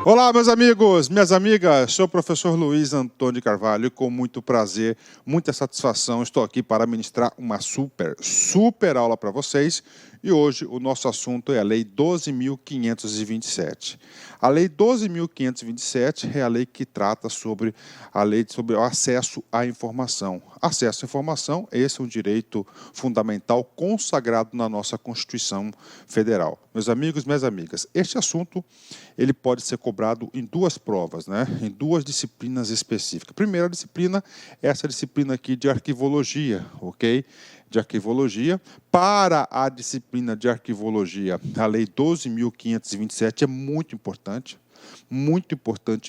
Olá, meus amigos, minhas amigas, sou o professor Luiz Antônio de Carvalho e com muito prazer, muita satisfação, estou aqui para ministrar uma super aula para vocês. E hoje o nosso assunto é a Lei 12.527. A Lei 12.527 é a lei que trata sobre sobre o acesso à informação. Acesso à informação, esse é um direito fundamental consagrado na nossa Constituição Federal. Meus amigos, minhas amigas, este assunto ele pode ser cobrado em duas provas, em duas disciplinas específicas. A primeira disciplina é essa disciplina aqui de arquivologia, ok? De arquivologia. Para a disciplina de arquivologia, a Lei 12.527 é muito importante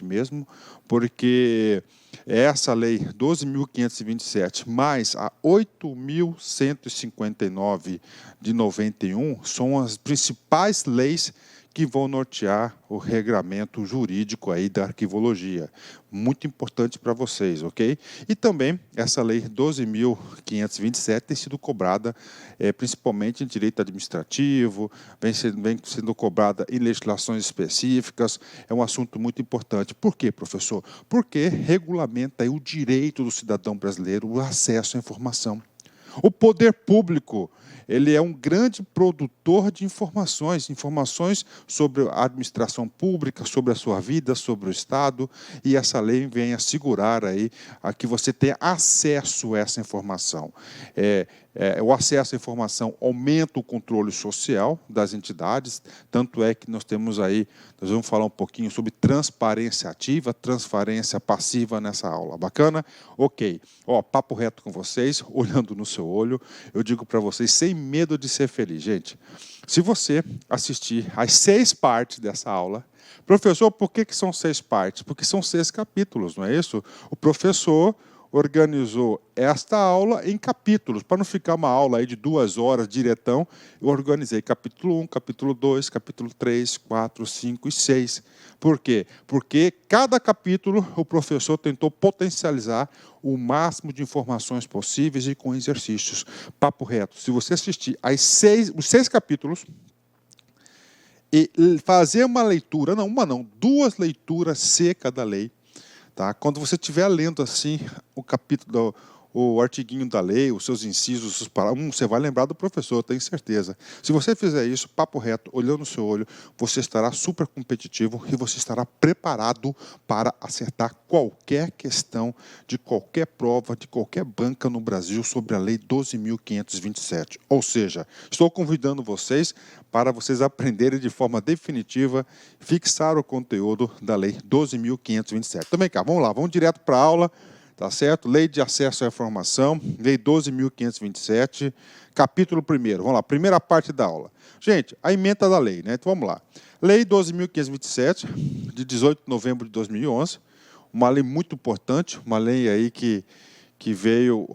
mesmo, porque essa Lei 12.527 mais a 8.159 de 91 são as principais leis que vão nortear o regramento jurídico aí da arquivologia. Muito importante para vocês, ok? E também essa lei 12.527 tem sido cobrada principalmente em direito administrativo, vem sendo cobrada em legislações específicas, é um assunto muito importante. Por quê, professor? Porque regulamenta aí o direito do cidadão brasileiro, o acesso à informação. O poder público, ele é um grande produtor de informações sobre a administração pública, sobre a sua vida, sobre o Estado, e essa lei vem assegurar aí a que você tenha acesso a essa informação. O acesso à informação aumenta o controle social das entidades, tanto é que nós vamos falar um pouquinho sobre transparência ativa, transparência passiva nessa aula. Bacana? Ok. Papo reto com vocês, olhando no seu olho, eu digo para vocês, sem medo de ser feliz. Gente, se você assistir às 6 partes dessa aula, professor, por que são 6 partes? Porque são 6 capítulos, não é isso? O professor organizou esta aula em capítulos, para não ficar uma aula aí de 2 horas diretão, eu organizei capítulo 1, capítulo 2, capítulo 3, 4, 5 e 6. Por quê? Porque cada capítulo o professor tentou potencializar o máximo de informações possíveis e com exercícios. Papo reto, se você assistir os 6 capítulos, e fazer uma leitura, duas leituras secas da lei, tá? Quando você estiver lendo assim o capítulo, o artiguinho da lei, os seus incisos, os parágrafos, você vai lembrar do professor, tenho certeza. Se você fizer isso, papo reto, olhando no seu olho, você estará super competitivo e você estará preparado para acertar qualquer questão de qualquer prova, de qualquer banca no Brasil sobre a Lei 12.527. Ou seja, estou convidando vocês para vocês aprenderem de forma definitiva, fixar o conteúdo da Lei 12.527. Também cá, vamos lá, vamos direto para a aula. Tá certo? Lei de acesso à informação, Lei 12.527, capítulo 1º. Vamos lá, primeira parte da aula. Gente, a ementa da lei, Então vamos lá. Lei 12.527, de 18 de novembro de 2011, uma lei muito importante, uma lei aí que veio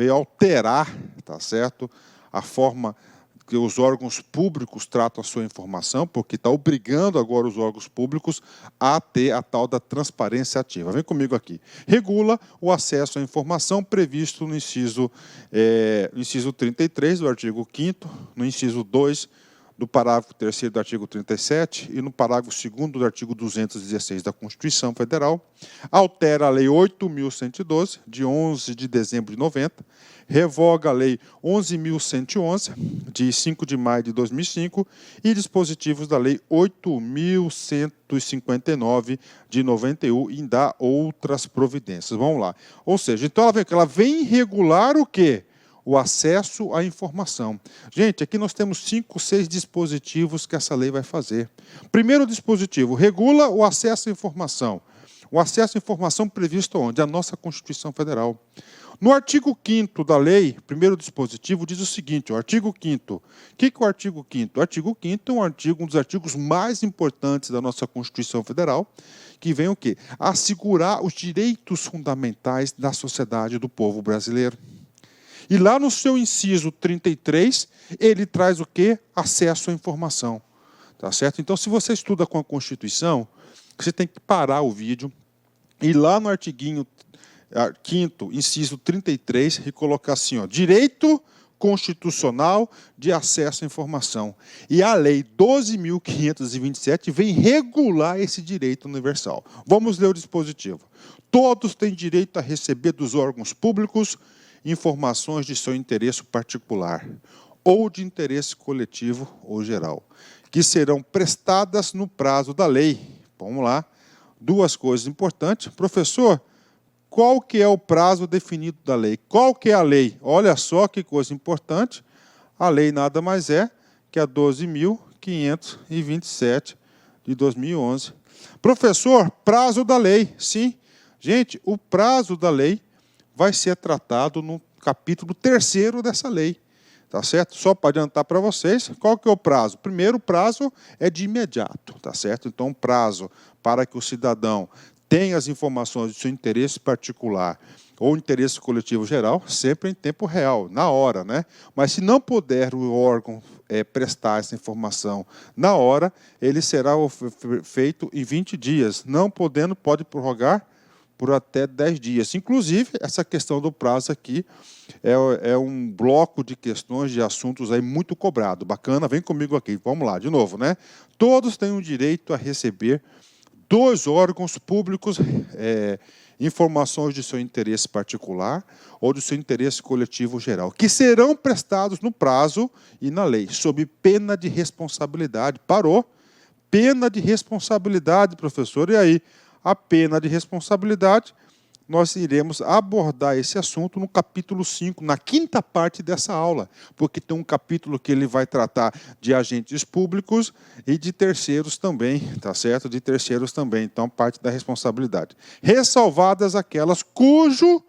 alterar, tá certo? A forma que os órgãos públicos tratam a sua informação, porque está obrigando agora os órgãos públicos a ter a tal da transparência ativa. Vem comigo aqui. Regula o acesso à informação previsto no inciso 33 do artigo 5º, no inciso 2 do parágrafo 3º do artigo 37 e no parágrafo 2º do artigo 216 da Constituição Federal, altera a Lei 8.112, de 11 de dezembro de 90, revoga a Lei 11.111, de 5 de maio de 2005, e dispositivos da Lei 8.159, de 91, e dá outras providências. Vamos lá. Ou seja, então ela vem regular o quê? O acesso à informação. Gente, aqui nós temos 5, 6 dispositivos que essa lei vai fazer. Primeiro dispositivo, regula o acesso à informação. O acesso à informação previsto onde? A nossa Constituição Federal. No artigo 5º da lei, primeiro dispositivo, diz o seguinte, o artigo 5º. O que é o artigo 5º? O artigo 5º é um dos artigos mais importantes da nossa Constituição Federal, que vem o quê? Assegurar os direitos fundamentais da sociedade do povo brasileiro. E lá no seu inciso 33, ele traz o quê? Acesso à informação. Tá certo? Então, se você estuda com a Constituição, você tem que parar o vídeo, ir lá no artiguinho 5º, inciso 33, e colocar assim, direito constitucional de acesso à informação. E a Lei 12.527 vem regular esse direito universal. Vamos ler o dispositivo. Todos têm direito a receber dos órgãos públicos informações de seu interesse particular ou de interesse coletivo ou geral, que serão prestadas no prazo da lei. Vamos lá. Duas coisas importantes. Professor, qual que é o prazo definido da lei? Qual que é a lei? Olha só que coisa importante. A lei nada mais é que a 12.527 de 2011. Professor, prazo da lei. Sim. Gente, o prazo da lei vai ser tratado no capítulo 3º dessa lei. Tá certo? Só para adiantar para vocês, qual que é o prazo? Primeiro, o prazo é de imediato, tá certo? Então, o prazo para que o cidadão tenha as informações de seu interesse particular ou interesse coletivo geral, sempre em tempo real, na hora, né? Mas se não puder o órgão prestar essa informação na hora, ele será feito em 20 dias. Não podendo, pode prorrogar por até 10 dias. Inclusive, essa questão do prazo aqui é um bloco de questões, de assuntos aí muito cobrado. Bacana, vem comigo aqui. Vamos lá, de novo, né? Todos têm o direito a receber dos órgãos públicos informações de seu interesse particular ou de seu interesse coletivo geral, que serão prestados no prazo e na lei, sob pena de responsabilidade. Parou? Pena de responsabilidade, professor. E aí? A pena de responsabilidade, nós iremos abordar esse assunto no capítulo 5, na 5ª parte dessa aula, porque tem um capítulo que ele vai tratar de agentes públicos e de terceiros também, tá certo? De terceiros também, então parte da responsabilidade. Ressalvadas aquelas cujo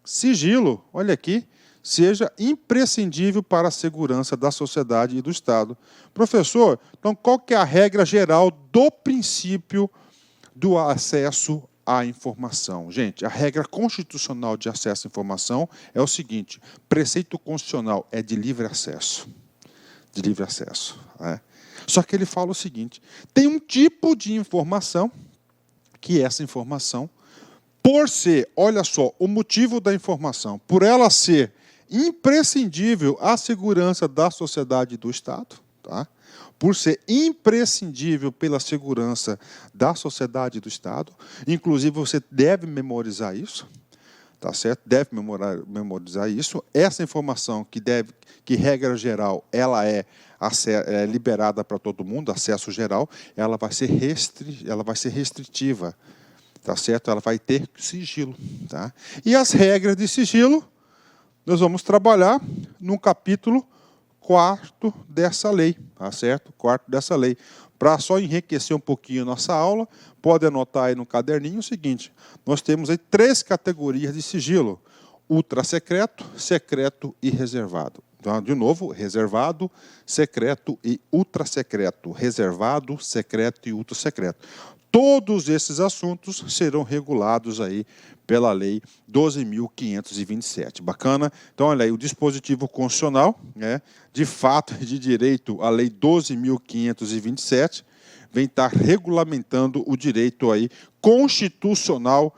sigilo, olha aqui, seja imprescindível para a segurança da sociedade e do Estado. Professor, então qual que é a regra geral do princípio do acesso à informação? Gente, a regra constitucional de acesso à informação é o seguinte: preceito constitucional é de livre acesso. De livre acesso. Né? Só que ele fala o seguinte: tem um tipo de informação que essa informação, por ser, olha só, o motivo da informação, por ela ser imprescindível à segurança da sociedade e do Estado, tá? Por ser imprescindível pela segurança da sociedade e do Estado. Inclusive, você deve memorizar isso, tá certo? Deve memorizar isso. Essa informação que regra geral, ela é liberada para todo mundo, acesso geral, ela vai ser restritiva, tá certo? Ela vai ter sigilo, tá? E as regras de sigilo, nós vamos trabalhar no capítulo 4º dessa lei, tá certo? 4º dessa lei. Para só enriquecer um pouquinho a nossa aula, pode anotar aí no caderninho o seguinte: nós temos aí 3 categorias de sigilo: ultrasecreto, secreto e reservado. Então, de novo, reservado, secreto e ultrasecreto. Reservado, secreto e ultrasecreto. Todos esses assuntos serão regulados aí pela Lei 12.527. Bacana? Então, olha aí, o dispositivo constitucional, né, de fato e de direito, a Lei 12.527, vem estar regulamentando o direito aí constitucional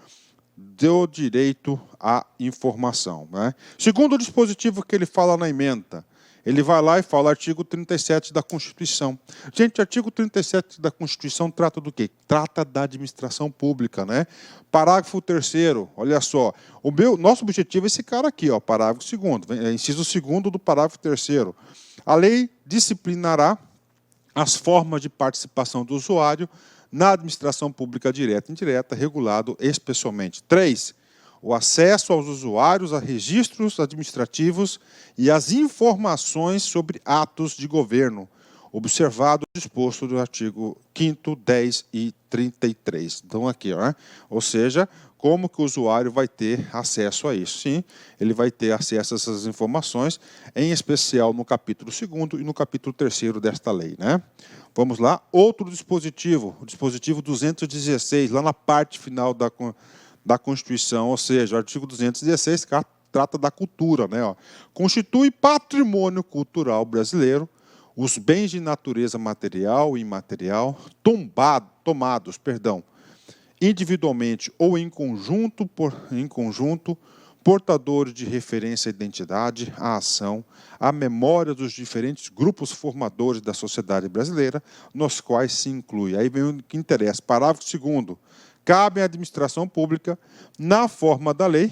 do direito à informação. Né? Segundo o dispositivo que ele fala na ementa, ele vai lá e fala artigo 37 da Constituição. Gente, artigo 37 da Constituição trata do quê? Trata da administração pública, né? Parágrafo 3º, olha só. Nosso objetivo é esse cara aqui, ó, parágrafo 2º, inciso 2º do parágrafo 3º. A lei disciplinará as formas de participação do usuário na administração pública direta e indireta, regulado especialmente. 3. O acesso aos usuários a registros administrativos e as informações sobre atos de governo, observado o disposto do artigo 5º, 10 e 33. Então, aqui, ó, ou seja, como que o usuário vai ter acesso a isso? Sim, ele vai ter acesso a essas informações, em especial no capítulo 2º e no capítulo 3º desta lei, né? Vamos lá, outro dispositivo, o dispositivo 216, lá na parte final da Constituição, ou seja, o artigo 216 trata da cultura, né? Ó. Constitui patrimônio cultural brasileiro os bens de natureza material e imaterial tomados individualmente ou em conjunto portadores de referência à identidade, à ação, à memória dos diferentes grupos formadores da sociedade brasileira, nos quais se inclui. Aí vem o que interessa. Parágrafo 2º. Cabe à administração pública, na forma da lei,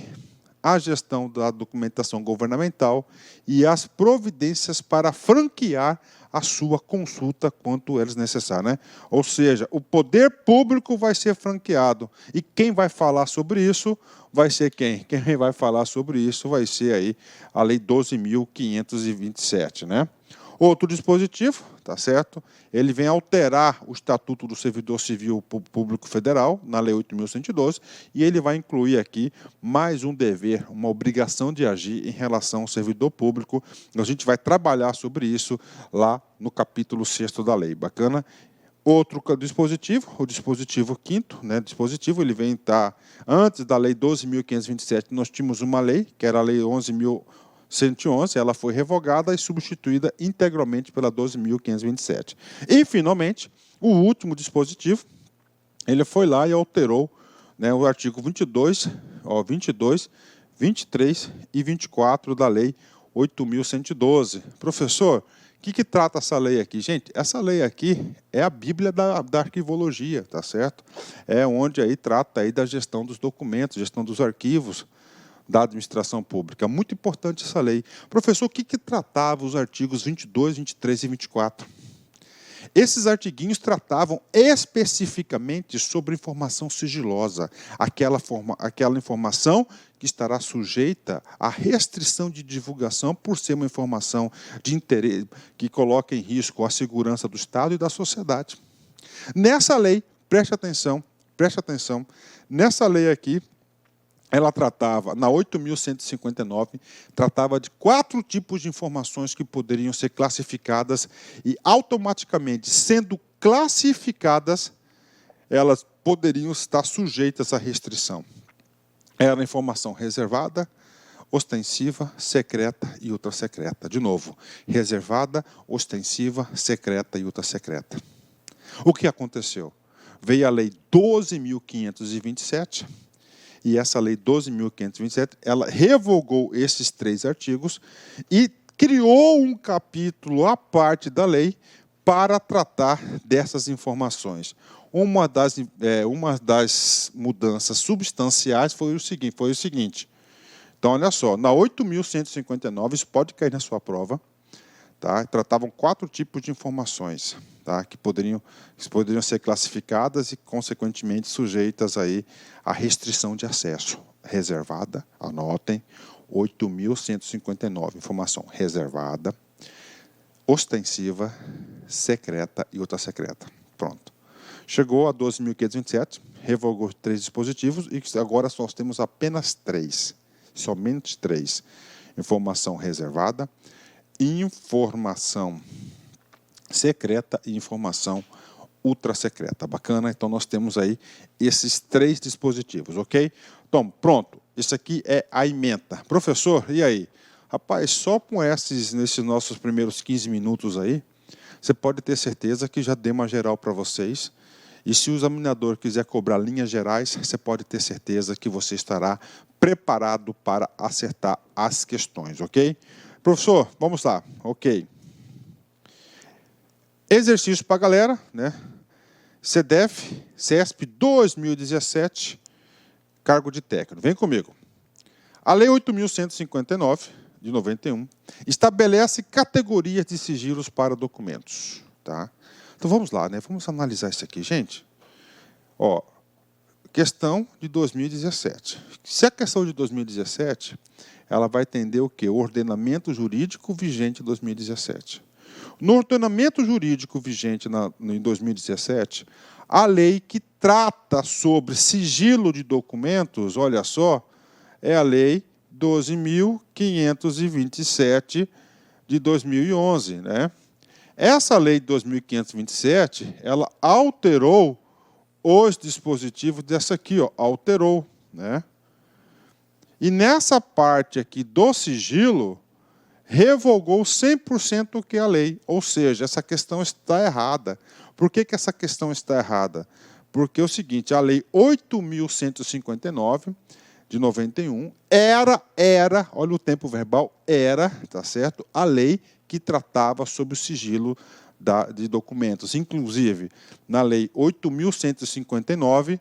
a gestão da documentação governamental e as providências para franquear a sua consulta quanto eles necessários, né? Ou seja, o poder público vai ser franqueado. E quem vai falar sobre isso vai ser quem? Quem vai falar sobre isso vai ser aí a Lei 12.527, né? Outro dispositivo, tá certo? Ele vem alterar o Estatuto do Servidor Civil Público Federal, na Lei 8.112, e ele vai incluir aqui mais um dever, uma obrigação de agir em relação ao servidor público. A gente vai trabalhar sobre isso lá no capítulo 6º da lei. Bacana? Outro dispositivo, o dispositivo 5º, né? Dispositivo, ele vem estar antes da Lei 12.527, nós tínhamos uma lei, que era a Lei 11.111, ela foi revogada e substituída integralmente pela 12.527. E, finalmente, o último dispositivo, ele foi lá e alterou, né, o artigo 22, 23 e 24 da Lei 8.112. Professor, o que trata essa lei aqui? Gente, essa lei aqui é a Bíblia da arquivologia, tá certo? É onde aí trata aí da gestão dos documentos, gestão dos arquivos da administração pública. Muito importante essa lei. Professor, o que tratava os artigos 22, 23 e 24? Esses artiguinhos tratavam especificamente sobre informação sigilosa, aquela informação que estará sujeita à restrição de divulgação por ser uma informação de interesse que coloca em risco a segurança do Estado e da sociedade. Nessa lei, preste atenção, nessa lei aqui, ela tratava, na 8.159, tratava de 4 tipos de informações que poderiam ser classificadas e, automaticamente, sendo classificadas, elas poderiam estar sujeitas à restrição. Era informação reservada, ostensiva, secreta e ultrassecreta. De novo, reservada, ostensiva, secreta e ultrassecreta. O que aconteceu? Veio a Lei 12.527, e essa Lei 12.527, ela revogou esses 3 artigos e criou um capítulo à parte da lei para tratar dessas informações. Uma das mudanças substanciais foi o seguinte. Então, olha só, na 8.159, isso pode cair na sua prova, tá? Tratavam 4 tipos de informações, tá? que poderiam ser classificadas e, consequentemente, sujeitas aí à restrição de acesso. Reservada, anotem, 8.159, informação reservada, ostensiva, secreta e ultrassecreta. Pronto. Chegou a 12.527, revogou 3 dispositivos e agora nós temos apenas 3, somente 3. Informação reservada, informação secreta e informação ultrassecreta. Bacana? Então, nós temos aí esses 3 dispositivos, ok? Então, pronto. Isso aqui é a ementa. Professor, e aí? Rapaz, só com nesses nossos primeiros 15 minutos aí, você pode ter certeza que já dei uma geral para vocês. E se o examinador quiser cobrar linhas gerais, você pode ter certeza que você estará preparado para acertar as questões, ok? Professor, vamos lá. Ok. Exercício para a galera, né? CDF, CESP 2017, cargo de técnico. Vem comigo. A Lei 8.159, de 91, estabelece categorias de sigilos para documentos. Tá? Então, vamos lá, né? Vamos analisar isso aqui, gente. Ó, questão de 2017. Se a questão de 2017, ela vai entender o quê? O ordenamento jurídico vigente em 2017. No ordenamento jurídico vigente em 2017, a lei que trata sobre sigilo de documentos, olha só, é a Lei 12.527 de 2011, né? Essa Lei 12.527, ela alterou os dispositivos dessa aqui, ó, alterou, né? E nessa parte aqui do sigilo, revogou 100% o que é a lei, ou seja, essa questão está errada. Por que essa questão está errada? Porque é o seguinte, a Lei 8.159 de 91 olha o tempo verbal, tá certo? A lei que tratava sobre o sigilo de documentos. Inclusive, na lei 8.159,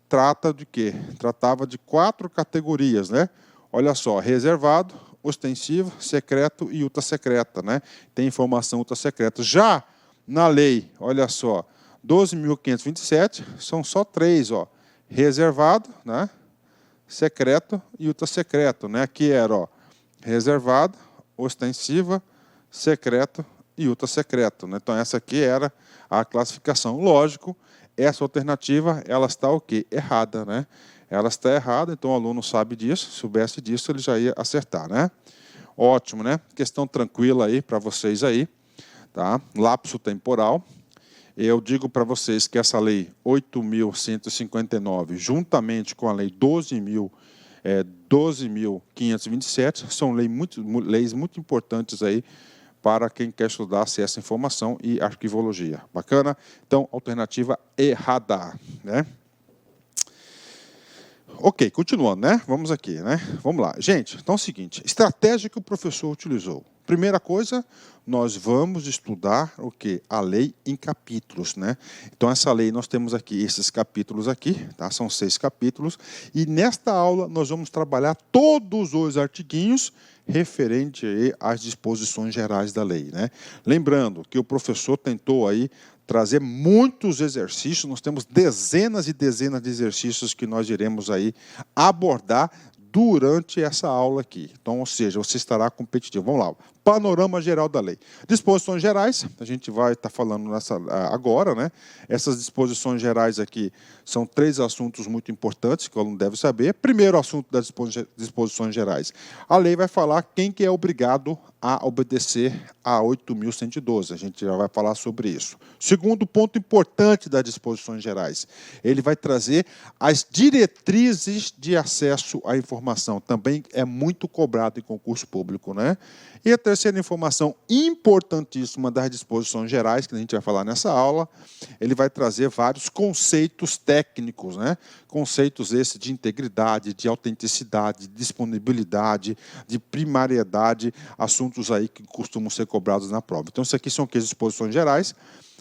trata de quê? Tratava de 4 categorias, né? Olha só, reservado, ostensivo, secreto e ultra-secreta, né? Tem informação ultra-secreta. Já na lei, olha só, 12.527, são só 3, ó. Reservado, né? Secreto e ultra-secreto, né? Aqui era, ó, reservado, ostensiva, secreto e ultra-secreto, né? Então, essa aqui era a classificação. Lógico, essa alternativa, ela está o quê? Errada, né? Ela está errada, então o aluno sabe disso, soubesse disso, ele já ia acertar, né? Ótimo, né? Questão tranquila aí para vocês aí, tá? Lapso temporal. Eu digo para vocês que essa lei 8.159, juntamente com a lei 12.527, são leis muito importantes aí para quem quer estudar acesso à informação e arquivologia. Bacana? Então, alternativa errada, né? Ok, continuando, né? Vamos aqui, né? Vamos lá. Gente, então é o seguinte, estratégia que o professor utilizou. Primeira coisa, nós vamos estudar o quê? A lei em capítulos, né? Então, essa lei, nós temos aqui esses capítulos aqui, tá? São 6 capítulos, e nesta aula nós vamos trabalhar todos os artiguinhos referente aí às disposições gerais da lei, né? Lembrando que o professor tentou aí trazer muitos exercícios, nós temos dezenas e dezenas de exercícios que nós iremos aí abordar durante essa aula aqui. Então, ou seja, você estará competitivo. Vamos lá, panorama geral da lei. Disposições gerais, a gente vai estar falando agora, né? Essas disposições gerais aqui são 3 assuntos muito importantes que o aluno deve saber. Primeiro assunto das disposições gerais. A lei vai falar quem que é obrigado a obedecer a 8.112. A gente já vai falar sobre isso. Segundo ponto importante das disposições gerais, ele vai trazer as diretrizes de acesso à informação. Também é muito cobrado em concurso público, né? E a terceira informação importantíssima das disposições gerais, que a gente vai falar nessa aula, ele vai trazer vários conceitos técnicos, né? Conceitos esses de integridade, de autenticidade, de disponibilidade, de primariedade, assuntos aí que costumam ser cobrados na prova. Então, isso aqui são as disposições gerais.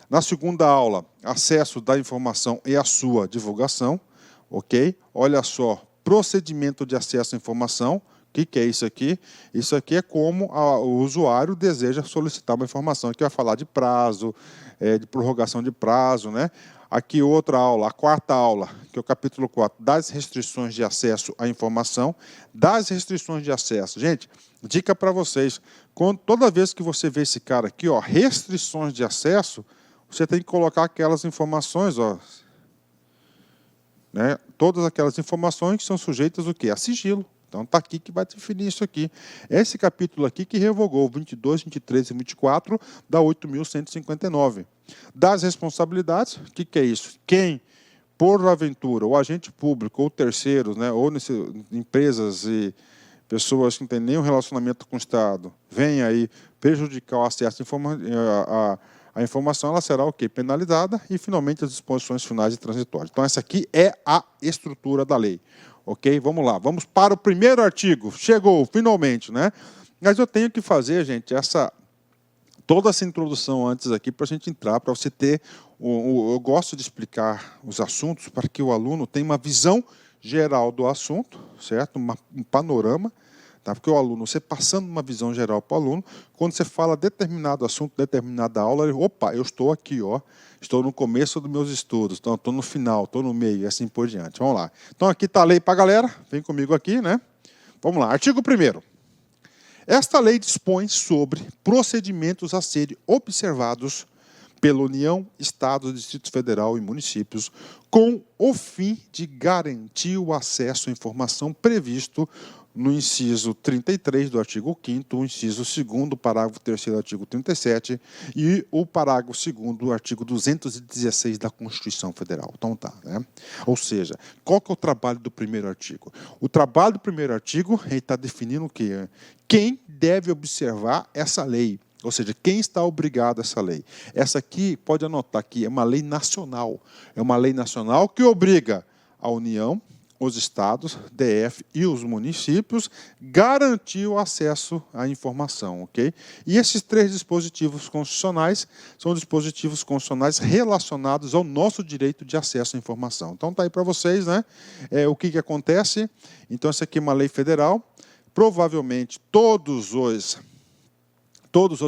Na segunda aula, acesso da informação e a sua divulgação, ok? Olha só, procedimento de acesso à informação. O que é isso aqui? Isso aqui é como o usuário deseja solicitar uma informação. Aqui vai falar de prazo, de prorrogação de prazo, né? Aqui outra aula, a quarta aula, que é o capítulo 4, das restrições de acesso à informação. Das restrições de acesso. Gente, dica para vocês, toda vez que você vê esse cara aqui, ó, restrições de acesso, você tem que colocar aquelas informações, ó, né? Todas aquelas informações que são sujeitas o quê? A sigilo. Então, está aqui que vai definir isso aqui. Esse capítulo aqui que revogou 22, 23 e 24 da 8.159. Das responsabilidades, o que é isso? Quem, por aventura, o agente público ou terceiros, né, ou empresas e pessoas que não têm nenhum relacionamento com o Estado, vem aí prejudicar o acesso à informação, ela será o quê? Penalizada e, finalmente, as disposições finais e transitórias. Então, essa aqui é a estrutura da lei. Ok? Vamos lá. Vamos para o primeiro artigo. Chegou, finalmente, né? Mas eu tenho que fazer, gente, toda essa introdução antes aqui para a gente entrar, para você ter... Eu gosto de explicar os assuntos para que o aluno tenha uma visão geral do assunto, certo? Um panorama. Tá? Porque o aluno, você passando uma visão geral para o aluno, quando você fala determinado assunto, determinada aula, ele, opa, eu estou aqui, ó, estou no começo dos meus estudos, então estou no final, estou no meio, e assim por diante. Vamos lá. Então aqui está a lei para a galera, vem comigo aqui, né? Vamos lá, artigo 1º. Esta lei dispõe sobre procedimentos a serem observados pela União, Estados, Distrito Federal e municípios, com o fim de garantir o acesso à informação previsto no inciso 33 do artigo 5º, o inciso 2º, parágrafo 3º do artigo 37 e o parágrafo 2º do artigo 216 da Constituição Federal. Então tá, né? Ou seja, qual que é o trabalho do primeiro artigo? O trabalho do primeiro artigo está definindo o quê? Quem deve observar essa lei? Ou seja, quem está obrigado a essa lei? Essa aqui, pode anotar aqui, é uma lei nacional. É uma lei nacional que obriga a União, os estados, DF e os municípios, garantir o acesso à informação, ok? E esses 3 dispositivos constitucionais são dispositivos constitucionais relacionados ao nosso direito de acesso à informação. Então, está aí para vocês, né? O que acontece? Então, essa aqui é uma lei federal. Provavelmente, todos os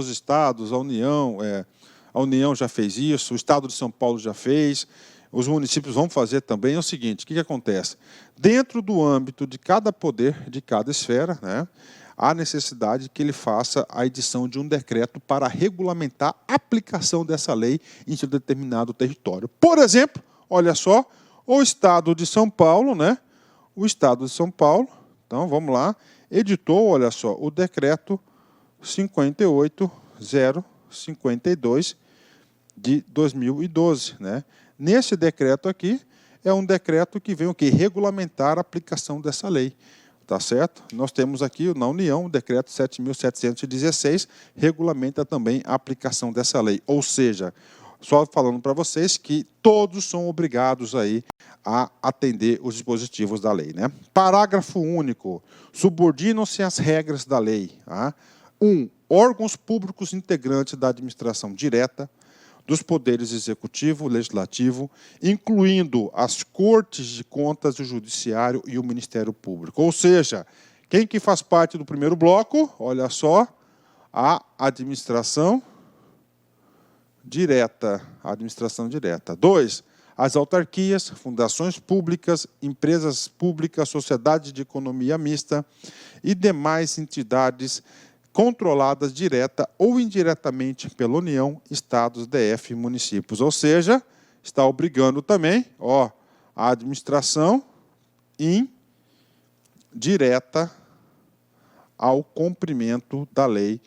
estados, a União já fez isso, o Estado de São Paulo já fez, os municípios vão fazer também. É o seguinte, o que acontece? Dentro do âmbito de cada poder, de cada esfera, né, há necessidade que ele faça a edição de um decreto para regulamentar a aplicação dessa lei em seu determinado território. Por exemplo, olha só, o Estado de São Paulo, né, o Estado de São Paulo, então vamos lá, editou, olha só, o decreto 58.052 de 2012, né? Nesse decreto aqui, é um decreto que vem o quê? Regulamentar a aplicação dessa lei, tá certo? Nós temos aqui na União o decreto 7.716, regulamenta também a aplicação dessa lei, ou seja, só falando para vocês que todos são obrigados aí a atender os dispositivos da lei, né? Parágrafo único, subordinam-se às regras da lei, tá? 1. Órgãos públicos integrantes da administração direta, dos poderes executivo, legislativo, incluindo as Cortes de Contas, o Judiciário e o Ministério Público. Ou seja, quem que faz parte do primeiro bloco? Olha só, a administração direta. 2. As autarquias, fundações públicas, empresas públicas, sociedades de economia mista e demais entidades controladas direta ou indiretamente pela União, Estados, DF e municípios. Ou seja, está obrigando também a administração indireta ao cumprimento da Lei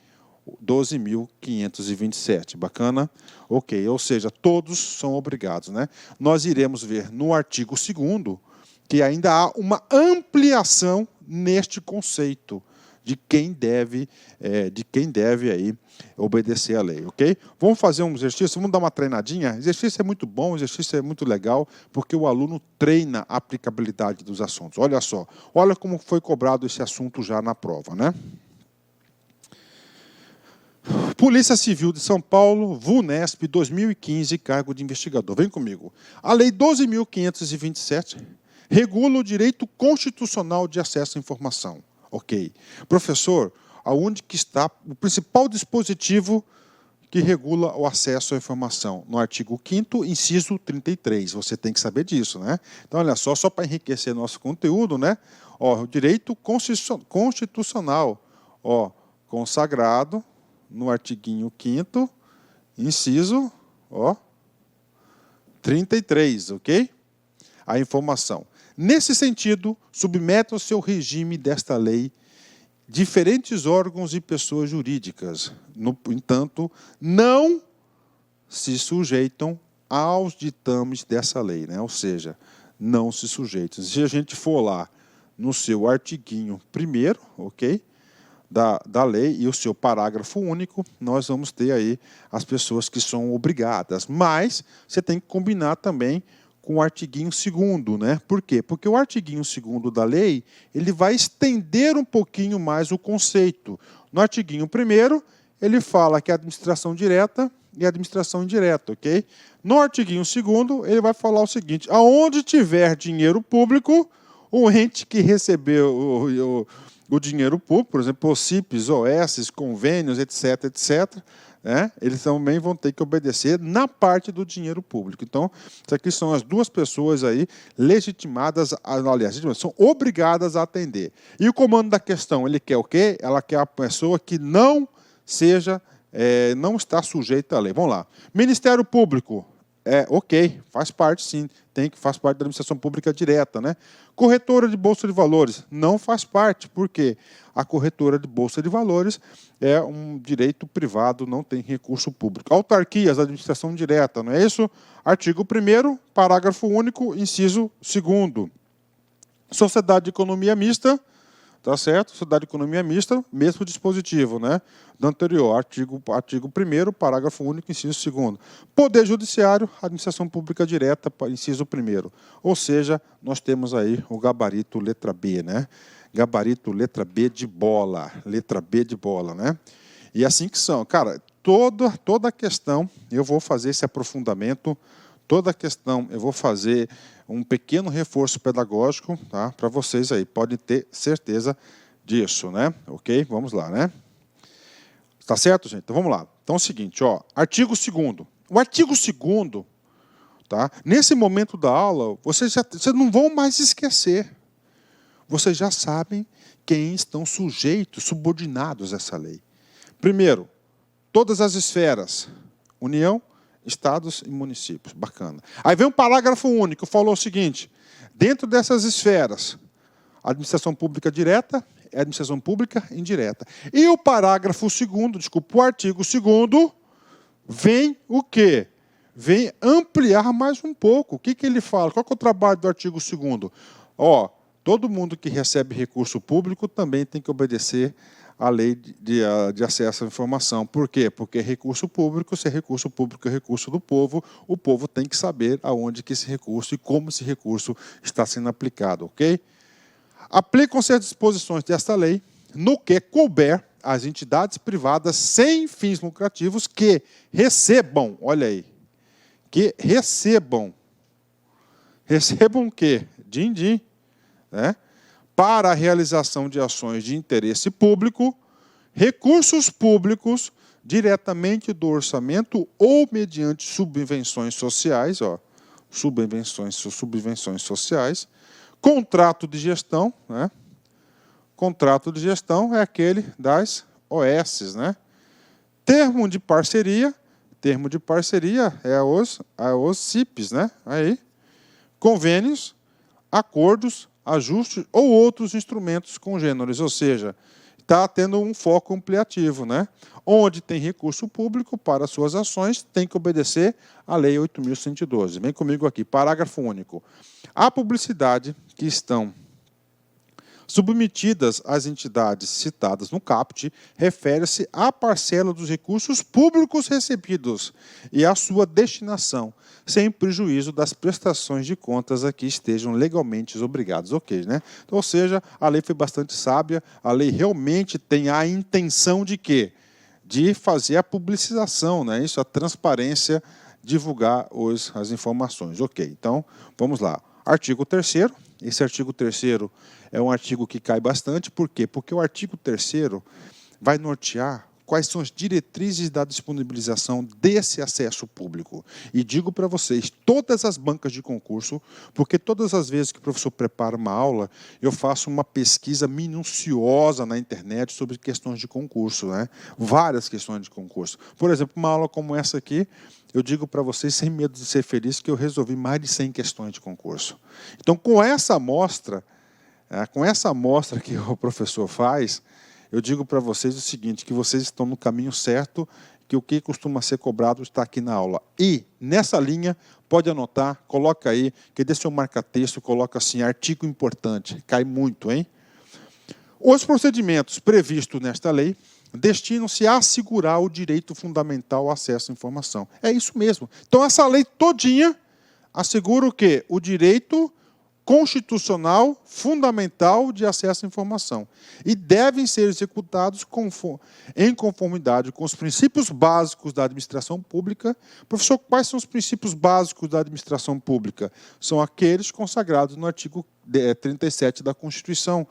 12.527. Bacana? Ok, ou seja, todos são obrigados, né? Nós iremos ver no artigo 2º que ainda há uma ampliação neste conceito de quem deve aí obedecer à lei, ok? Vamos fazer um exercício, vamos dar uma treinadinha? Exercício é muito bom, exercício é muito legal, porque o aluno treina a aplicabilidade dos assuntos. Olha só, olha como foi cobrado esse assunto já na prova, né? Polícia Civil de São Paulo, VUNESP, 2015, cargo de investigador. Vem comigo. A Lei 12.527 regula o direito constitucional de acesso à informação. Ok. Professor, aonde que está o principal dispositivo que regula o acesso à informação? No artigo 5º, inciso 33. Você tem que saber disso, né? Então, olha só para enriquecer nosso conteúdo, né? O direito constitucional, consagrado no artiguinho 5º, inciso, 33, ok? A informação. Nesse sentido, submete ao seu regime desta lei diferentes órgãos e pessoas jurídicas. No entanto, não se sujeitam aos ditames dessa lei, né? Ou seja, não se sujeitam. Se a gente for lá no seu artiguinho 1º, ok? Da lei e o seu parágrafo único, nós vamos ter aí as pessoas que são obrigadas. Mas você tem que combinar também com o artiguinho 2º, né? Por quê? Porque o artiguinho 2º da lei, ele vai estender um pouquinho mais o conceito. No artiguinho 1º, ele fala que é administração direta e administração indireta, ok? No artiguinho 2º, ele vai falar o seguinte: aonde tiver dinheiro público, o ente que recebeu o dinheiro público, por exemplo, os CIPs, OS, convênios, etc., né, eles também vão ter que obedecer na parte do dinheiro público. Então, isso aqui são as duas pessoas aí legitimadas, aliás, são obrigadas a atender. E o comando da questão, ele quer o quê? Ela quer a pessoa que não está sujeita à lei. Vamos lá. Ministério Público. Ok, faz parte sim, faz parte da administração pública direta, né? Corretora de Bolsa de Valores, não faz parte, porque a corretora de Bolsa de Valores é um direito privado, não tem recurso público. Autarquias, administração direta, não é isso? Artigo 1º, parágrafo único, inciso 2º. Sociedade de Economia Mista, tá certo? Sociedade de economia mista, mesmo dispositivo, né? Do anterior, artigo 1º, parágrafo único, inciso 2º. Poder judiciário, administração pública direta, inciso 1º. Ou seja, nós temos aí o gabarito letra B, né? Gabarito letra B de bola, né? E assim que são. Cara, toda a questão, eu vou fazer esse aprofundamento, toda a questão, eu vou fazer um pequeno reforço pedagógico, tá? Para vocês aí, podem ter certeza disso, né? Ok? Vamos lá, né? Tá certo, gente? Então vamos lá. Então é o seguinte, ó, artigo 2º. O artigo 2º, tá? Nesse momento da aula, vocês não vão mais esquecer. Vocês já sabem quem estão sujeitos, subordinados a essa lei. Primeiro, todas as esferas, União, Estados e municípios. Bacana. Aí vem um parágrafo único, falou o seguinte, dentro dessas esferas, administração pública direta é administração pública indireta. E o parágrafo 2º, desculpa, o artigo 2º, vem o quê? Vem ampliar mais um pouco. O que ele fala? Qual que é o trabalho do artigo 2º? Ó, todo mundo que recebe recurso público também tem que obedecer à lei de acesso à informação. Por quê? Porque recurso público, se é recurso público é recurso do povo, o povo tem que saber aonde que esse recurso e como esse recurso está sendo aplicado, ok? Aplicam-se as disposições desta lei no que couber às entidades privadas sem fins lucrativos que recebam, olha aí, que recebam o quê? Din-din, né? Para a realização de ações de interesse público, recursos públicos diretamente do orçamento ou mediante subvenções sociais, ó, subvenções sociais, contrato de gestão, né? Contrato de gestão é aquele das OS, né? Termo de parceria é os CIPs, né? Aí, convênios, acordos, ajustes ou outros instrumentos congêneres, ou seja, está tendo um foco ampliativo, né? Onde tem recurso público para suas ações, tem que obedecer à Lei 8.112. Vem comigo aqui, parágrafo único. A publicidade que estão submetidas às entidades citadas no caput refere-se à parcela dos recursos públicos recebidos e à sua destinação, sem prejuízo das prestações de contas a que estejam legalmente obrigados. Ok, né? Então, ou seja, a lei foi bastante sábia, a lei realmente tem a intenção de quê? De fazer a publicização, né? Isso, a transparência, divulgar as informações. Ok, então, vamos lá. Artigo 3º. Esse artigo 3º é um artigo que cai bastante. Por quê? Porque o artigo 3º vai nortear quais são as diretrizes da disponibilização desse acesso público. E digo para vocês, todas as bancas de concurso, porque todas as vezes que o professor prepara uma aula, eu faço uma pesquisa minuciosa na internet sobre questões de concurso, né? Várias questões de concurso. Por exemplo, uma aula como essa aqui, eu digo para vocês, sem medo de ser feliz, que eu resolvi mais de 100 questões de concurso. Então, com essa amostra que o professor faz, eu digo para vocês o seguinte, que vocês estão no caminho certo, que o que costuma ser cobrado está aqui na aula. E, nessa linha, pode anotar, coloca aí, que dê seu marca-texto, coloca assim, artigo importante, cai muito, hein? Os procedimentos previstos nesta lei destinam-se a assegurar o direito fundamental ao acesso à informação. É isso mesmo. Então, essa lei todinha assegura o quê? O direito constitucional fundamental de acesso à informação. E devem ser executados em conformidade com os princípios básicos da administração pública. Professor, quais são os princípios básicos da administração pública? São aqueles consagrados no artigo 37 da Constituição.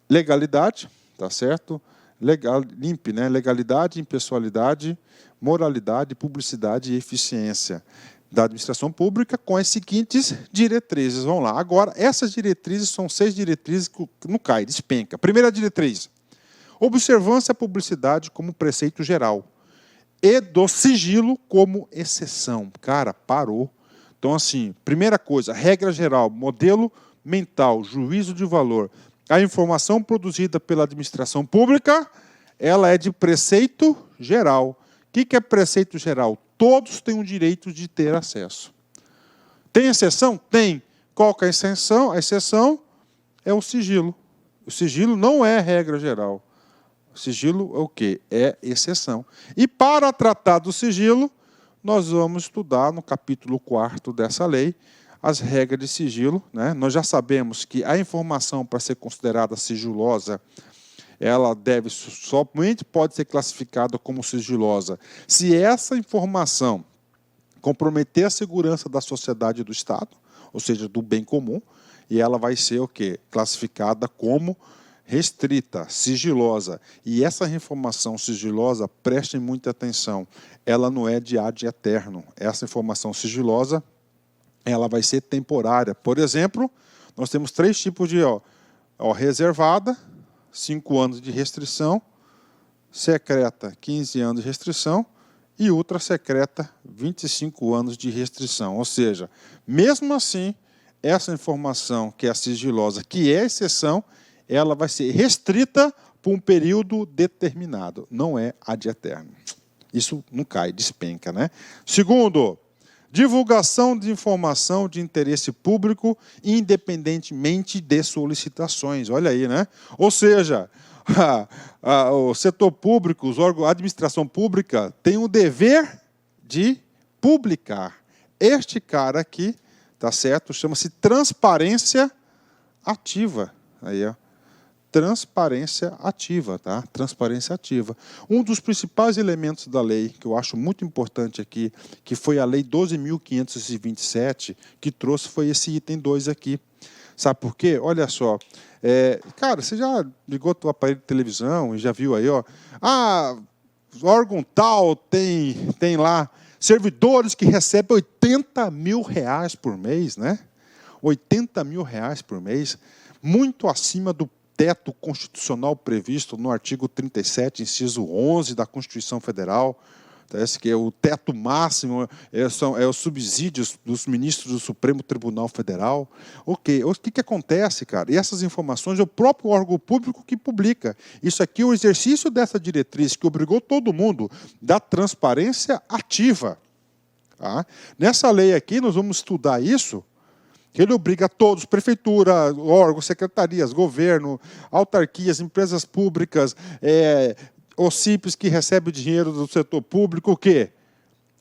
Legalidade, tá certo? LIMP, né? Legalidade, impessoalidade, moralidade, publicidade e eficiência da administração pública com as seguintes diretrizes. Vamos lá. Agora, essas diretrizes são 6 diretrizes que não cai, despenca. Primeira diretriz, observância à publicidade como preceito geral e do sigilo como exceção. Cara, parou. Então, assim, primeira coisa, regra geral, modelo mental, juízo de valor. A informação produzida pela administração pública, ela é de preceito geral. O que é preceito geral? Todos têm o direito de ter acesso. Tem exceção? Tem. Qual que é a exceção? A exceção é o sigilo. O sigilo não é regra geral. O sigilo é o quê? É exceção. E para tratar do sigilo, nós vamos estudar no capítulo 4º dessa lei as regras de sigilo, né? Nós já sabemos que a informação, para ser considerada sigilosa, ela somente pode ser classificada como sigilosa se essa informação comprometer a segurança da sociedade e do Estado, ou seja, do bem comum, e ela vai ser o quê? Classificada como restrita, sigilosa. E essa informação sigilosa, prestem muita atenção, ela não é de ad eterno. Essa informação sigilosa, ela vai ser temporária. Por exemplo, nós temos 3 tipos de reservada, 5 anos de restrição, secreta, 15 anos de restrição, e ultra secreta, 25 anos de restrição. Ou seja, mesmo assim, essa informação que é sigilosa, que é exceção, ela vai ser restrita por um período determinado, não é ad eterno. Isso não cai, despenca, né? Segundo, divulgação de informação de interesse público, independentemente de solicitações. Olha aí, né? Ou seja, o setor público, os órgãos, a administração pública tem o dever de publicar. Este cara aqui, tá certo? Chama-se transparência ativa. Aí, ó. Transparência ativa, tá? Transparência ativa. Um dos principais elementos da lei, que eu acho muito importante aqui, que foi a Lei 12.527, que trouxe, foi esse item 2 aqui. Sabe por quê? Olha só. Cara, você já ligou o aparelho de televisão e já viu aí, ó. Órgão tal tem lá servidores que recebem R$80 mil por mês, né? R$80 mil por mês, muito acima do teto constitucional previsto no artigo 37, inciso 11 da Constituição Federal, que é o teto máximo, é os subsídios dos ministros do Supremo Tribunal Federal. Ok, o que acontece, cara? E essas informações é o próprio órgão público que publica. Isso aqui é o exercício dessa diretriz que obrigou todo mundo da transparência ativa. Tá? Nessa lei aqui, nós vamos estudar isso. Ele obriga a todos, prefeitura, órgãos, secretarias, governo, autarquias, empresas públicas, OCIPs que recebem dinheiro do setor público, o quê?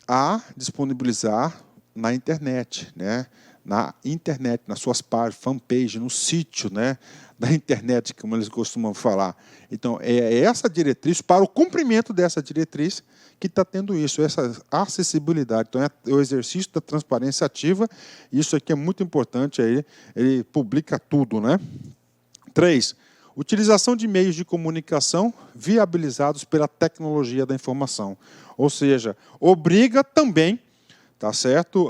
A disponibilizar na internet, né? Na internet, nas suas páginas, fanpage, no sítio, né? Da internet, como eles costumam falar. Então, é essa diretriz, para o cumprimento dessa diretriz, que está tendo isso, essa acessibilidade. Então, é o exercício da transparência ativa, e isso aqui é muito importante, aí ele publica tudo, né? 3. Utilização de meios de comunicação viabilizados pela tecnologia da informação. Ou seja, obriga também, tá certo,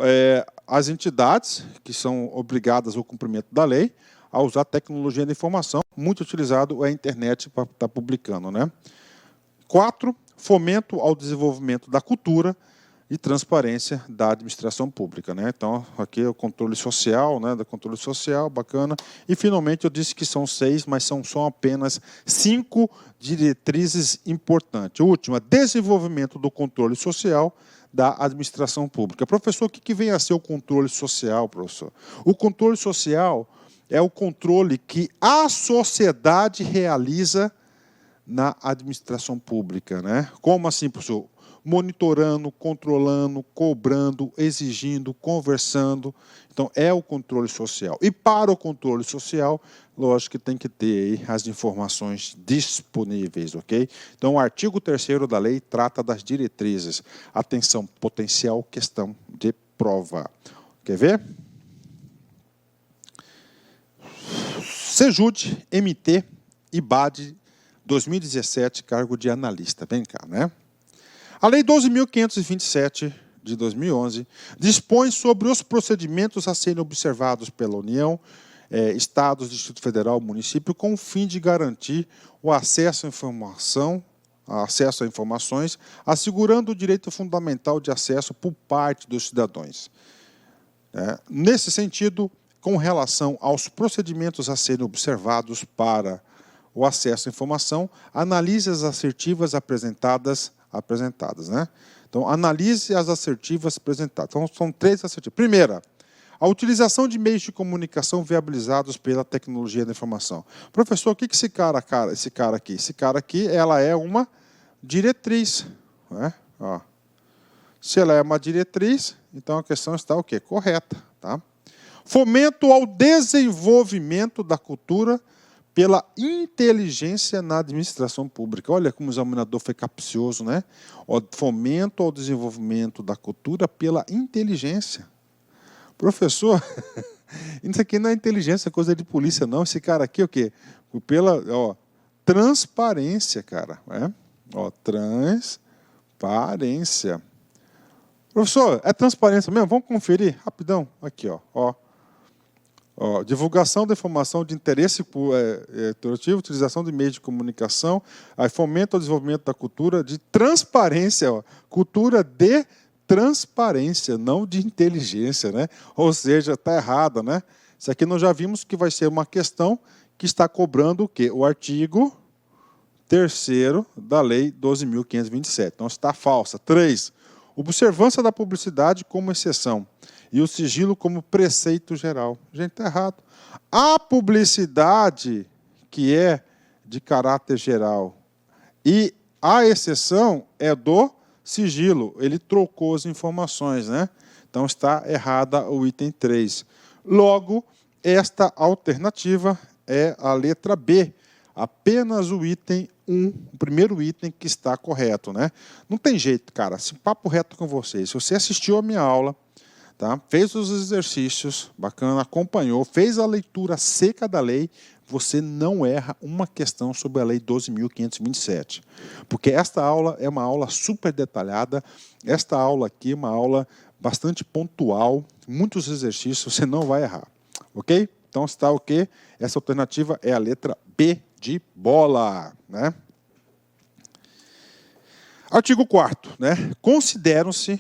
as entidades que são obrigadas ao cumprimento da lei a usar tecnologia da informação, muito utilizado é a internet para estar publicando, né? 4. Fomento ao desenvolvimento da cultura e transparência da administração pública, né? Então, aqui é o controle social, né? Do controle social, bacana. E, finalmente, eu disse que são 6, mas são apenas 5 diretrizes importantes. Última, desenvolvimento do controle social da administração pública. Professor, o que vem a ser o controle social, professor? O controle social é o controle que a sociedade realiza na administração pública, né? Como assim, professor? Monitorando, controlando, cobrando, exigindo, conversando. Então, é o controle social. E para o controle social, lógico que tem que ter aí as informações disponíveis, ok? Então, o artigo 3º da lei trata das diretrizes. Atenção, potencial questão de prova. Quer ver? Sejude, MT e BAD 2017, cargo de analista. Vem cá, né? A Lei 12.527, de 2011, dispõe sobre os procedimentos a serem observados pela União, Estados, Distrito Federal, município, com o fim de garantir o acesso à informação, acesso a informações, assegurando o direito fundamental de acesso por parte dos cidadãos. Nesse sentido, com relação aos procedimentos a serem observados para o acesso à informação, analise as assertivas apresentadas, né? Então, analise as assertivas apresentadas. Então, são 3 assertivas. Primeira, A utilização de meios de comunicação viabilizados pela tecnologia da informação. Professor, o que esse cara aqui? Esse cara aqui, ela é uma diretriz. Né? Ó. Se ela é uma diretriz, então a questão está o quê? Correta. Tá? Fomento ao desenvolvimento da cultura pela inteligência na administração pública. Olha como o examinador foi capcioso, né? Fomento ao desenvolvimento da cultura pela inteligência. Professor, isso aqui não é inteligência, é coisa de polícia, não. Esse cara aqui, o quê? Pela transparência, cara. Né? Transparência. Professor, é transparência mesmo? Vamos conferir rapidão. Aqui, ó. Divulgação da informação de interesse coletivo, utilização de meios de comunicação, fomento ao desenvolvimento da cultura de transparência, cultura de transparência, não de inteligência, né? Ou seja, está errada, né? Isso aqui nós já vimos que vai ser uma questão que está cobrando o quê? O artigo 3º da Lei 12.527. Então está falsa. 3. Observância da publicidade como exceção e o sigilo como preceito geral. Gente, está errado. A publicidade, que é de caráter geral, e a exceção é do sigilo. Ele trocou as informações, né? Então está errada o item 3. Logo, esta alternativa é a letra B. Apenas o item 1, o primeiro item que está correto, né? Não tem jeito, cara. Se papo reto com vocês. Se você assistiu a minha aula, tá? Fez os exercícios, bacana, acompanhou, fez a leitura seca da lei, você não erra uma questão sobre a Lei 12.527. Porque esta aula é uma aula super detalhada, esta aula aqui é uma aula bastante pontual, muitos exercícios, você não vai errar. Ok? Então está o quê? Essa alternativa é a letra B de bola. Né? Artigo 4º. Né? Consideram-se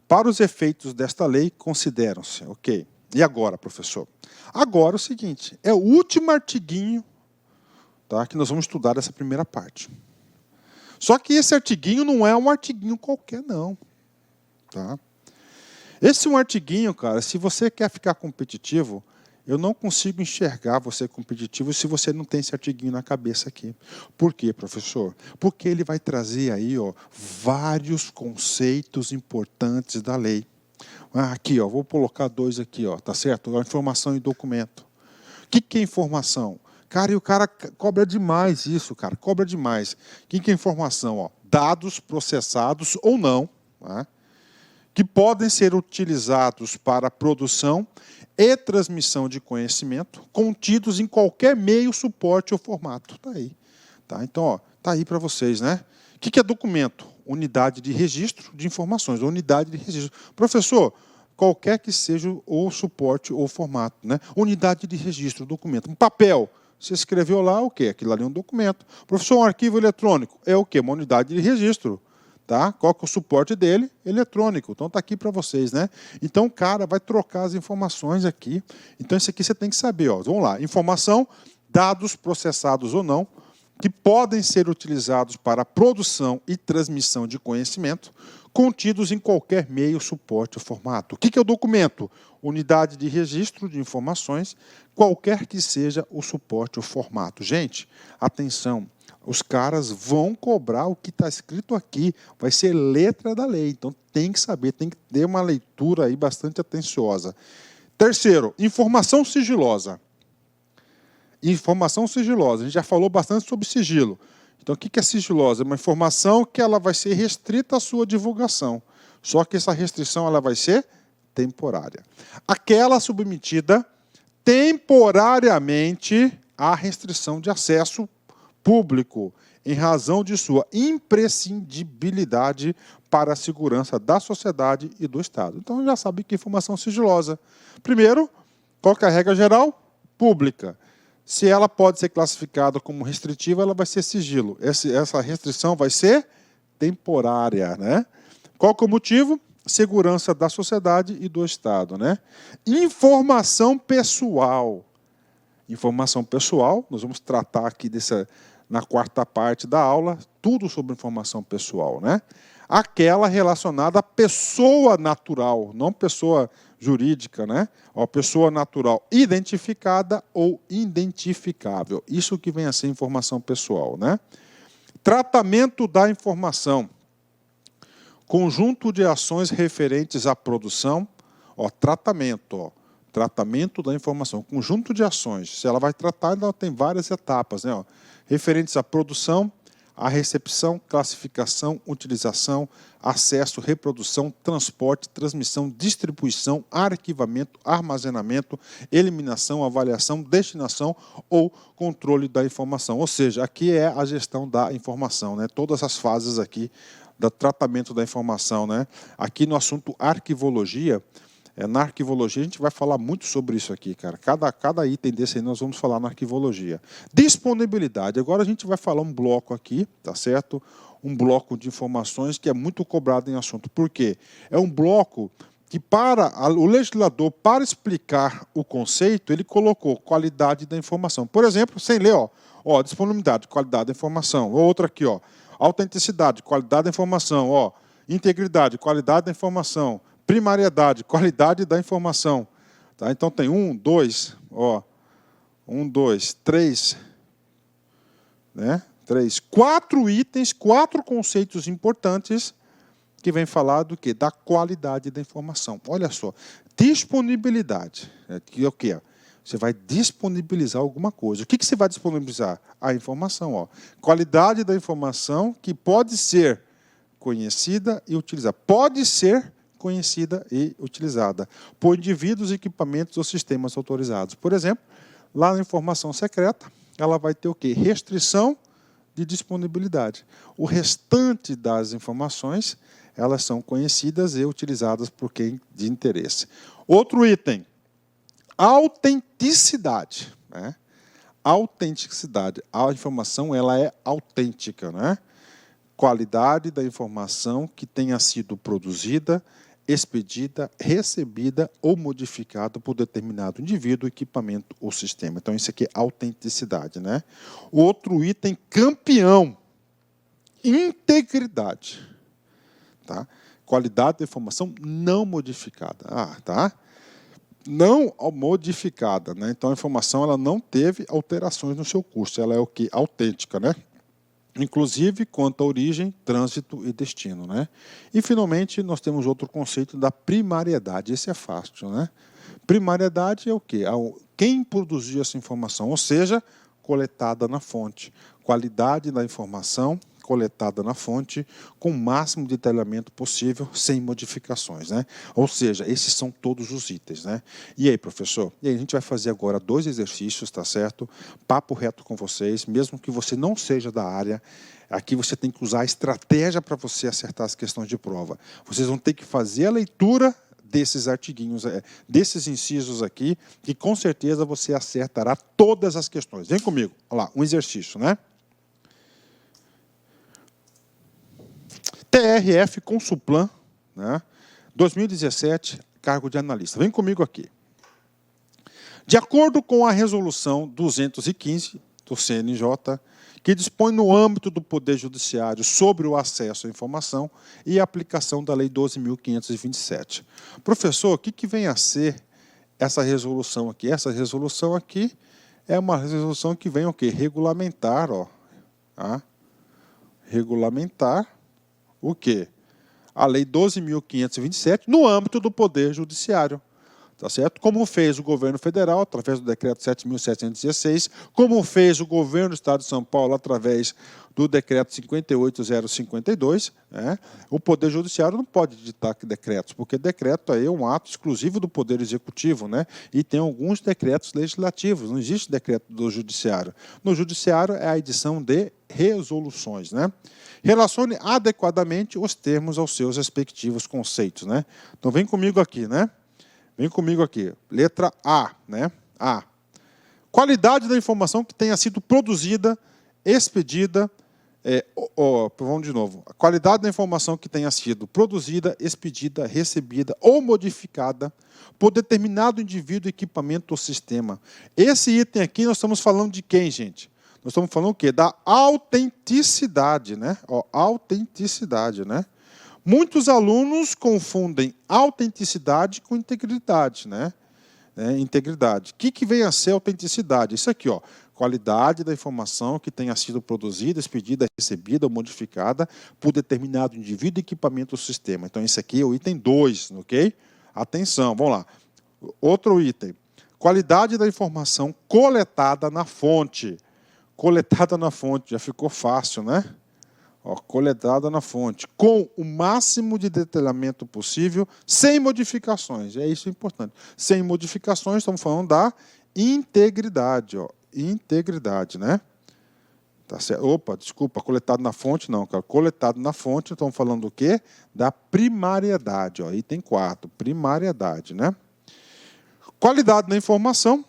para os efeitos desta lei, consideram-se. Ok. E agora, professor? Agora é o seguinte, é o último artiguinho, tá, que nós vamos estudar essa primeira parte. Só que esse artiguinho não é um artiguinho qualquer, não. Tá? Esse é um artiguinho, cara, se você quer ficar competitivo, eu não consigo enxergar você competitivo se você não tem esse artiguinho na cabeça aqui. Por quê, professor? Porque ele vai trazer aí, vários conceitos importantes da lei. Aqui, vou colocar 2 aqui, tá certo? Informação e documento. O que é informação? Cara, e o cara cobra demais isso, cara, cobra demais. O que é informação? Dados processados ou não, né? Que podem ser utilizados para produção e transmissão de conhecimento, contidos em qualquer meio, suporte ou formato. Está aí. Tá? Então, está aí para vocês, né? O que é documento? Unidade de registro de informações, unidade de registro. Professor, qualquer que seja o suporte ou formato, né? Unidade de registro, documento. Um papel, você escreveu lá o quê? Aquilo ali é um documento. Professor, um arquivo eletrônico, é o quê? Uma unidade de registro. Tá? Qual que é o suporte dele? Eletrônico. Então está aqui para vocês, né? Então o cara vai trocar as informações aqui. Então isso aqui você tem que saber, Vamos lá. Informação, dados processados ou não, que podem ser utilizados para a produção e transmissão de conhecimento, contidos em qualquer meio, suporte ou formato. O que é o documento? Unidade de registro de informações, qualquer que seja o suporte ou formato. Gente, atenção. Os caras vão cobrar o que está escrito aqui. Vai ser letra da lei. Então, tem que saber, tem que ter uma leitura aí bastante atenciosa. Terceiro, informação sigilosa. Informação sigilosa. A gente já falou bastante sobre sigilo. Então, o que é sigilosa? É uma informação que ela vai ser restrita à sua divulgação. Só que essa restrição ela vai ser temporária. Aquela submetida temporariamente à restrição de acesso público, em razão de sua imprescindibilidade para a segurança da sociedade e do Estado. Então, já sabe que informação sigilosa. Primeiro, qual que é a regra geral? Pública. Se ela pode ser classificada como restritiva, ela vai ser sigilo. Essa restrição vai ser temporária. Né? Qual que é o motivo? Segurança da sociedade e do Estado. Né? Informação pessoal. Informação pessoal, nós vamos tratar aqui na quarta parte da aula, tudo sobre informação pessoal, né? Aquela relacionada à pessoa natural, não pessoa jurídica, né? Ó, pessoa natural identificada ou identificável. Isso que vem a ser informação pessoal, né? Tratamento da informação. Conjunto de ações referentes à produção, ó, tratamento, ó, tratamento da informação, conjunto de ações. Se ela vai tratar, ela tem várias etapas, né? Ó, referentes à produção, à recepção, classificação, utilização, acesso, reprodução, transporte, transmissão, distribuição, arquivamento, armazenamento, eliminação, avaliação, destinação ou controle da informação. Ou seja, aqui é a gestão da informação, né? Todas as fases aqui do tratamento da informação, né? Aqui no assunto arquivologia, na arquivologia a gente vai falar muito sobre isso aqui, cara. Cada item desse aí nós vamos falar na arquivologia. Disponibilidade. Agora a gente vai falar um bloco aqui, tá certo? Um bloco de informações que é muito cobrado em assunto. Por quê? É um bloco que o legislador, para explicar o conceito, ele colocou qualidade da informação. Por exemplo, sem ler, ó, disponibilidade, qualidade da informação. Outra aqui, ó, autenticidade, qualidade da informação, ó, integridade, qualidade da informação, primariedade, qualidade da informação. Tá? Então tem 3, né? 4 itens, 4 conceitos importantes que vem falar do quê? Da qualidade da informação. Olha só, disponibilidade, que é o quê? Você vai disponibilizar alguma coisa. O que você vai disponibilizar? A informação. Ó. Qualidade da informação que pode ser conhecida e utilizada. Pode ser conhecida e utilizada por indivíduos, equipamentos ou sistemas autorizados. Por exemplo, lá na informação secreta, ela vai ter o quê? Restrição de disponibilidade. O restante das informações, elas são conhecidas e utilizadas por quem de interesse. Outro item, autenticidade. Né? Autenticidade. A informação ela é autêntica. Né? Qualidade da informação que tenha sido produzida, expedida, recebida ou modificada por determinado indivíduo, equipamento ou sistema. Então, isso aqui é autenticidade. Né? Outro item, campeão. Integridade. Tá? Qualidade da informação não modificada. Tá? Não modificada. Né? Então, a informação ela não teve alterações no seu curso. Ela é o quê? Autêntica. Né? Inclusive quanto à origem, trânsito e destino. Né? E, finalmente, nós temos outro conceito da primariedade. Esse é fácil. Né? Primariedade é o quê? Quem produziu essa informação, ou seja, coletada na fonte. Qualidade da informação coletada na fonte com o máximo de detalhamento possível, sem modificações. Né? Ou seja, esses são todos os itens. Né? E aí, professor? E aí, a gente vai fazer agora 2 exercícios, tá certo? Papo reto com vocês, mesmo que você não seja da área, aqui você tem que usar a estratégia para você acertar as questões de prova. Vocês vão ter que fazer a leitura desses artiguinhos, desses incisos aqui, que com certeza você acertará todas as questões. Vem comigo. Olha lá, um exercício, né? TRF Consulplan, né? 2017, cargo de analista. Vem comigo aqui. De acordo com a resolução 215 do CNJ, que dispõe no âmbito do Poder Judiciário sobre o acesso à informação e a aplicação da Lei 12.527. Professor, o que vem a ser essa resolução aqui? Essa resolução aqui é uma resolução que vem o quê? Regulamentar, ó, tá? Regulamentar o quê? A Lei 12.527 no âmbito do Poder Judiciário. Tá certo? Como fez o governo federal, através do decreto 7.716, como fez o governo do Estado de São Paulo, através do decreto 58.052, né? O Poder Judiciário não pode editar decretos, porque decreto aí é um ato exclusivo do Poder Executivo, né? E tem alguns decretos legislativos, não existe decreto do Judiciário. No Judiciário é a edição de resoluções, né? Relacione adequadamente os termos aos seus respectivos conceitos, né? Então, vem comigo aqui, né? Vem comigo aqui. Letra A, né? A. Qualidade da informação que tenha sido produzida, expedida... vamos de novo. A qualidade da informação que tenha sido produzida, expedida, recebida ou modificada por determinado indivíduo, equipamento ou sistema. Esse item aqui nós estamos falando de quem, gente? Nós estamos falando o quê? Da autenticidade, né? Autenticidade, né? Muitos alunos confundem autenticidade com integridade, né? Integridade. O que vem a ser autenticidade? Isso aqui, ó. Qualidade da informação que tenha sido produzida, expedida, recebida ou modificada por determinado indivíduo, equipamento ou sistema. Então, isso aqui é o item 2, ok? Atenção, vamos lá. Outro item. Qualidade da informação coletada na fonte. Coletada na fonte, já ficou fácil, né? Ó, coletada na fonte, com o máximo de detalhamento possível, sem modificações. É isso importante. Sem modificações, estamos falando da integridade. Ó. Integridade, né? Tá certo. Opa, desculpa, coletado na fonte, não, cara. Coletado na fonte, estamos falando do quê? Da primariedade. Ó. Item 4, primariedade, né? Qualidade da informação.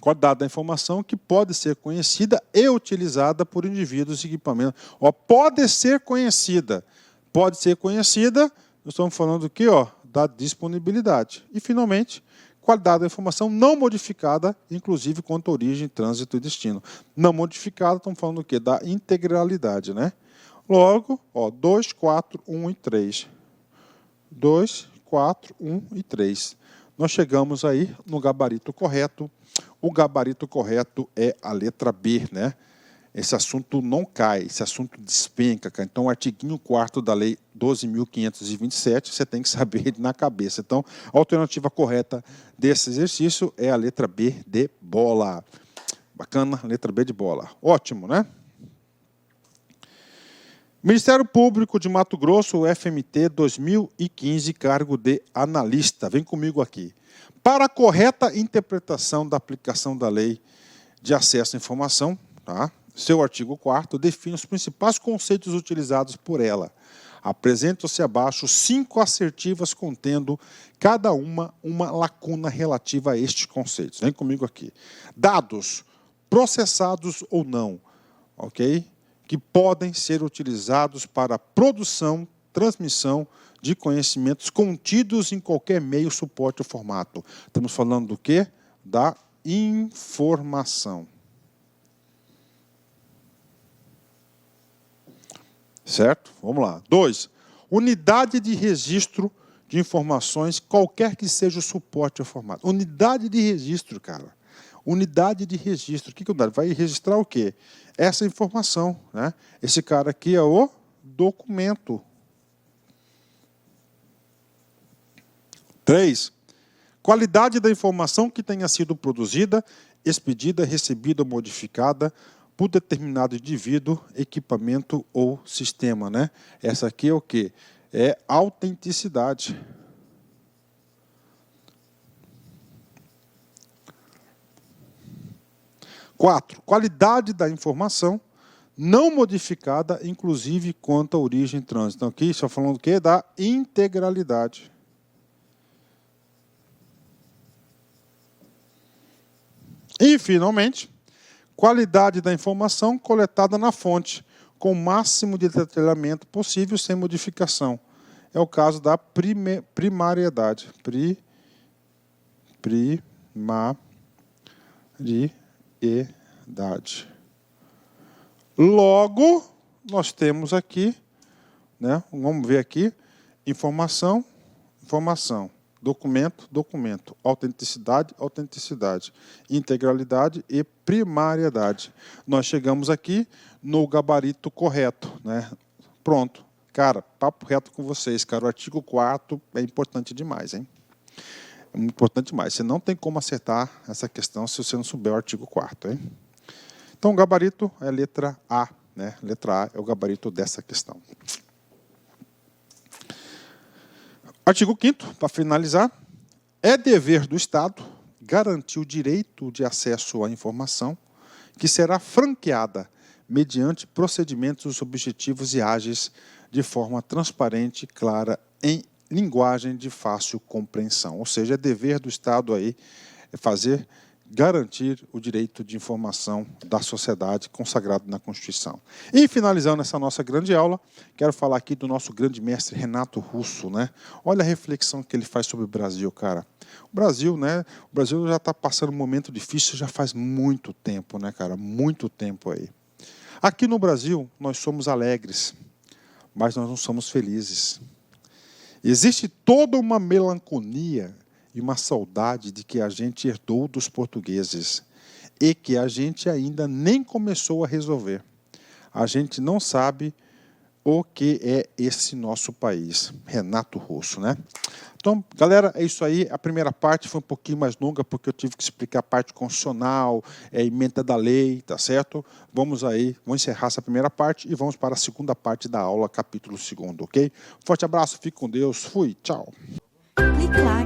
Qualidade da informação que pode ser conhecida e utilizada por indivíduos e equipamentos. Ó, pode ser conhecida. Pode ser conhecida, nós estamos falando do quê? Ó, da disponibilidade. E, finalmente, qualidade da informação não modificada, inclusive quanto à origem, trânsito e destino. Não modificada, estamos falando do quê? Da integralidade, né? Logo, ó, 2, 4, 1 e 3. 2, 4, 1 e 3. Nós chegamos aí no gabarito correto. O gabarito correto é a letra B, né? Esse assunto não cai, esse assunto despenca, cara. Então, o artiguinho 4º da Lei 12.527, você tem que saber na cabeça. Então, a alternativa correta desse exercício é a letra B de bola. Bacana, letra B de bola. Ótimo, né? Ministério Público de Mato Grosso, FMT 2015, cargo de analista. Vem comigo aqui. Para a correta interpretação da aplicação da Lei de Acesso à Informação, tá? Seu artigo 4º define os principais conceitos utilizados por ela. Apresentam-se abaixo 5 assertivas contendo cada uma lacuna relativa a estes conceitos. Vem comigo aqui. Dados, processados ou não, ok? Que podem ser utilizados para produção, transmissão de conhecimentos contidos em qualquer meio, suporte ou formato. Estamos falando do quê? Da informação. Certo? Vamos lá. 2. Unidade de registro de informações, qualquer que seja o suporte ou formato. Unidade de registro, cara. Unidade de registro. O que vai registrar o quê? Essa informação, né? Esse cara aqui é o documento. 3. Qualidade da informação que tenha sido produzida, expedida, recebida ou modificada por determinado indivíduo, equipamento ou sistema, né? Essa aqui é o quê? É autenticidade. 4. Qualidade da informação não modificada, inclusive quanto à origem e trânsito. Então, aqui está falando do quê? Da integralidade. E, finalmente, qualidade da informação coletada na fonte, com o máximo de detalhamento possível, sem modificação. É o caso da primariedade. Primariedade. Logo, nós temos aqui, né, vamos ver aqui, informação, documento, autenticidade, integralidade e primariedade. Nós chegamos aqui no gabarito correto, né? Pronto. Cara, papo reto com vocês, cara. O artigo 4º é importante demais, hein? É muito importante demais. Você não tem como acertar essa questão se você não souber o artigo 4º, hein? Então, o gabarito é a letra A, né? Letra A é o gabarito dessa questão. Artigo 5º, para finalizar, é dever do Estado garantir o direito de acesso à informação que será franqueada mediante procedimentos objetivos e ágeis de forma transparente, clara, em linguagem de fácil compreensão. Ou seja, é dever do Estado aí garantir o direito de informação da sociedade consagrado na Constituição. E, finalizando essa nossa grande aula, quero falar aqui do nosso grande mestre Renato Russo, né? Olha a reflexão que ele faz sobre o Brasil, cara. O Brasil, né? O Brasil já está passando um momento difícil já faz muito tempo, né, cara? Muito tempo aí. Aqui no Brasil, nós somos alegres, mas nós não somos felizes. Existe toda uma melancolia e uma saudade de que a gente herdou dos portugueses e que a gente ainda nem começou a resolver. A gente não sabe o que é esse nosso país. Renato Russo, né? Então, galera, é isso aí. A primeira parte foi um pouquinho mais longa, porque eu tive que explicar a parte constitucional, emenda da lei, tá certo? Vamos encerrar essa primeira parte e vamos para a segunda parte da aula, capítulo 2º, ok? Forte abraço, fique com Deus, fui, tchau. Clique lá